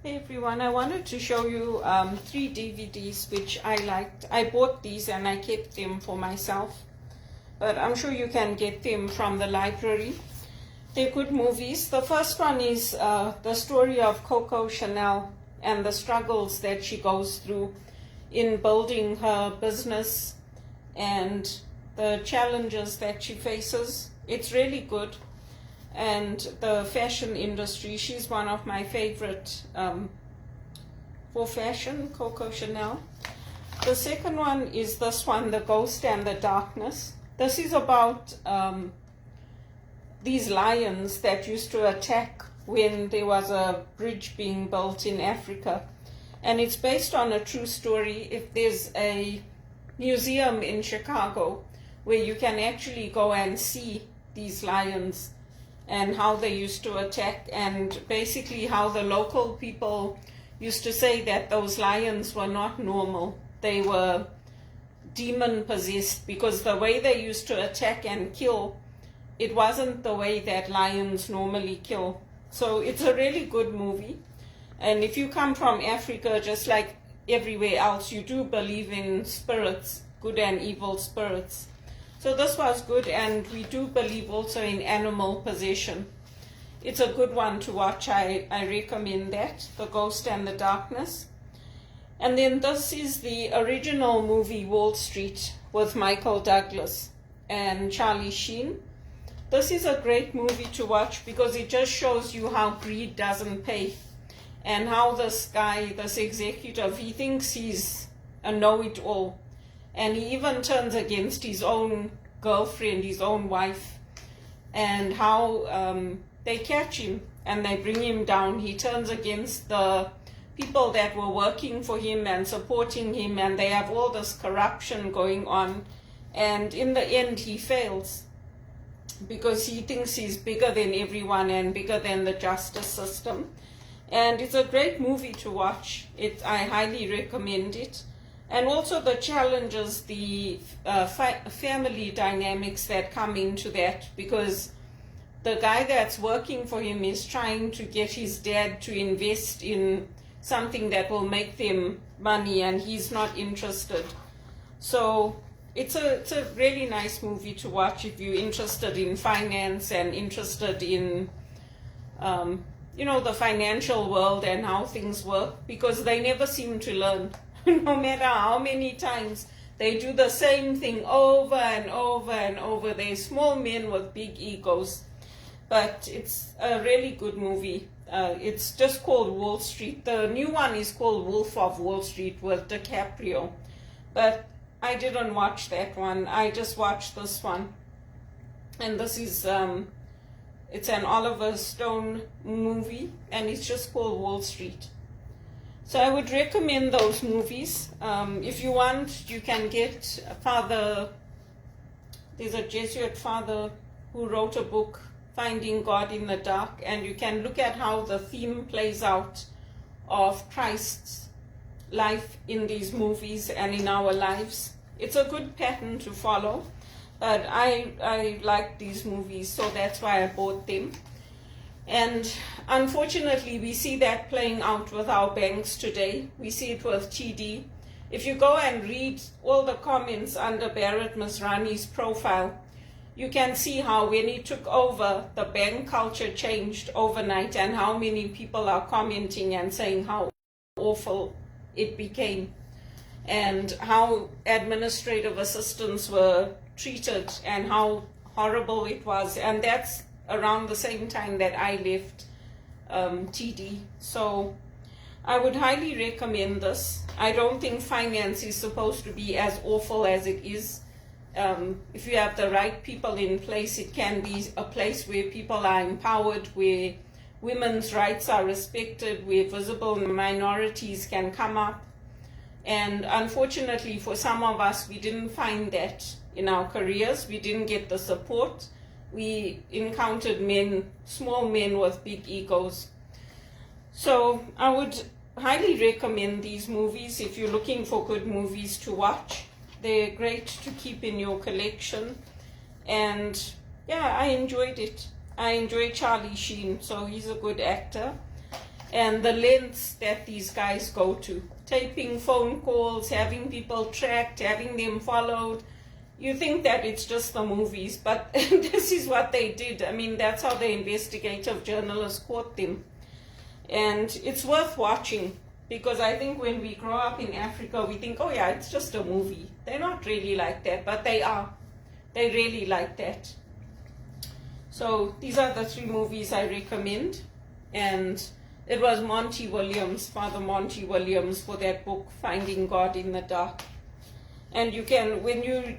Hey everyone, I wanted to show you 3 DVDs which I liked. I bought these and I kept them for myself, but I'm sure you can get them from the library. They're good movies. The first one is the story of Coco Channel and the struggles that she goes through in building her business and the challenges that she faces. It's really good. And the fashion industry, she's one of my favorite for fashion, Coco Channel. The second one is this one, The Ghost and the Darkness. This is about these lions that used to attack when there was a bridge being built in Africa. And it's based on a true story. If there's a museum in Chicago where you can actually go and see these lions and how they used to attack, and basically how the local people used to say that those lions were not normal. They were demon possessed, because the way they used to attack and kill, it wasn't the way that lions normally kill. So it's a really good movie. And if you come from Africa, just like everywhere else, you do believe in spirits, good and evil spirits. So this was good, and we do believe also in animal possession. It's a good one to watch. I recommend that, The Ghost and the Darkness. And then this is the original movie Wall Street with Michael Douglas and Charlie Sheen. This is a great movie to watch because it just shows you how greed doesn't pay, and how this guy, this executive, he thinks he's a know-it-all. And he even turns against his own girlfriend, his own wife, and how they catch him and they bring him down. He turns against the people that were working for him and supporting him, and they have all this corruption going on. And in the end, he fails because he thinks he's bigger than everyone and bigger than the justice system. And it's a great movie to watch. I highly recommend it. And also the challenges, the family dynamics that come into that, because the guy that's working for him is trying to get his dad to invest in something that will make them money, and he's not interested. So it's a really nice movie to watch if you're interested in finance and interested in the financial world and how things work, because they never seem to learn. No matter how many times they do the same thing over and over and over. They're small men with big egos. But it's a really good movie. It's just called Wall Street. The new one is called Wolf of Wall Street with DiCaprio. But I didn't watch that one. I just watched this one. And this is, it's an Oliver Stone movie, and it's just called Wall Street. So I would recommend those movies. If you want, you can get there's a Jesuit father who wrote a book, Finding God in the Dark, and you can look at how the theme plays out of Christ's life in these movies and in our lives. It's a good pattern to follow, but I like these movies, so that's why I bought them. And unfortunately, we see that playing out with our banks today. We see it with TD. If you go and read all the comments under Barrett Masrani's profile, you can see how when he took over, the bank culture changed overnight, and how many people are commenting and saying how awful it became, and how administrative assistants were treated and how horrible it was. And that's around the same time that I left TD. So I would highly recommend this. I don't think finance is supposed to be as awful as it is. If you have the right people in place, it can be a place where people are empowered, where women's rights are respected, where visible minorities can come up. And unfortunately for some of us, we didn't find that in our careers. We didn't get the support. We encountered men, small men with big egos. So I would highly recommend these movies if you're looking for good movies to watch. They're great to keep in your collection. And yeah, I enjoyed it. I enjoy Charlie Sheen, so he's a good actor. and the lengths that these guys go to. Taping phone calls, having people tracked, having them followed. You think that it's just the movies, but this is what they did. I mean, that's how the investigative journalists caught them. And it's worth watching, because I think when we grow up in Africa, we think, oh yeah, it's just a movie. They're not really like that, but they are. They really like that. So these are the 3 movies I recommend. And it was Monty Williams, Father Monty Williams, for that book, Finding God in the Dark. And you can, when you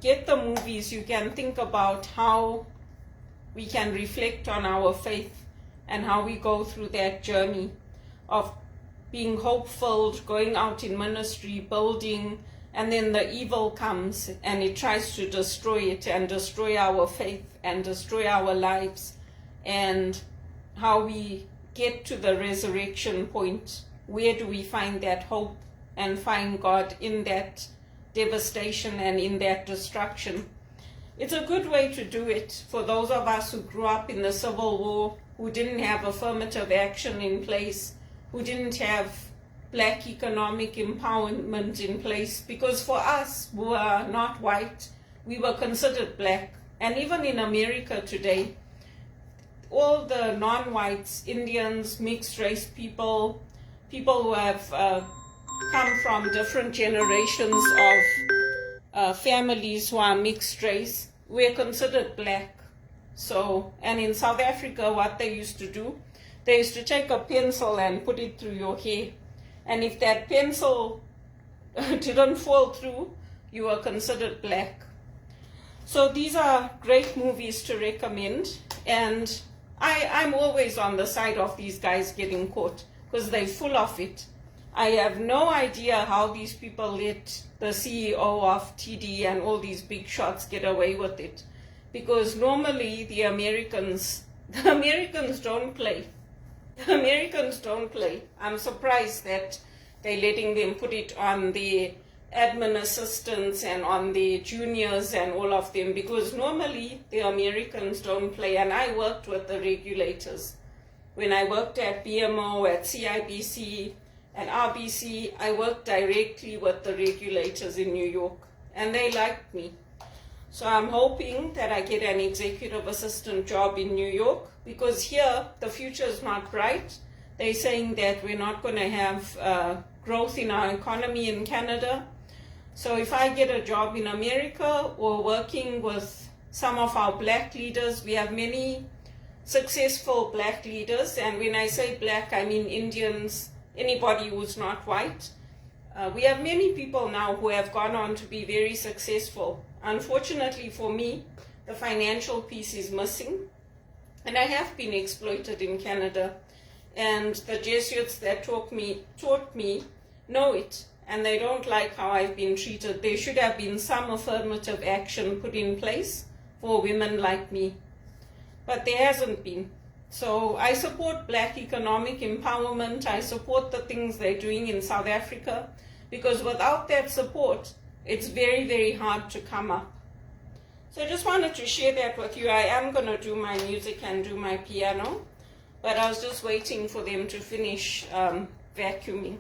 get the movies, you can think about how we can reflect on our faith and how we go through that journey of being hopeful, going out in ministry, building, and then the evil comes and it tries to destroy it and destroy our faith and destroy our lives, and how we get to the resurrection point. Where do we find that hope and find God in that devastation and in that destruction? It's a good way to do it for those of us who grew up in the Civil War, who didn't have affirmative action in place, who didn't have Black economic empowerment in place, because for us who are not white, we were considered Black. And even in America today, all the non-whites, Indians, mixed race people, people who have come from different generations of families who are mixed race, we're considered Black. So, and in South Africa, what they used to do, they used to take a pencil and put it through your hair. And if that pencil didn't fall through, you were considered Black. So these are great movies to recommend. And I'm always on the side of these guys getting caught, because they're full of it. I have no idea how these people let the CEO of TD and all these big shots get away with it. Because normally the Americans don't play. The Americans don't play. I'm surprised that they're letting them put it on the admin assistants and on the juniors and all of them, because normally the Americans don't play. And I worked with the regulators. When I worked at BMO, at CIBC, and RBC, I worked directly with the regulators in New York, and they liked me. So I'm hoping that I get an executive assistant job in New York, because here the future is not bright. They're saying that we're not going to have growth in our economy in Canada. So if I get a job in America or working with some of our Black leaders, we have many successful Black leaders. And when I say Black, I mean Indians, anybody who's not white. We have many people now who have gone on to be very successful. Unfortunately for me, the financial piece is missing. And I have been exploited in Canada. And the Jesuits that taught me know it. And they don't like how I've been treated. There should have been some affirmative action put in place for women like me. But there hasn't been. So I support Black economic empowerment. I support the things they're doing in South Africa, because without that support, it's very, very hard to come up. So I just wanted to share that with you. I am going to do my music and do my piano, but I was just waiting for them to finish vacuuming.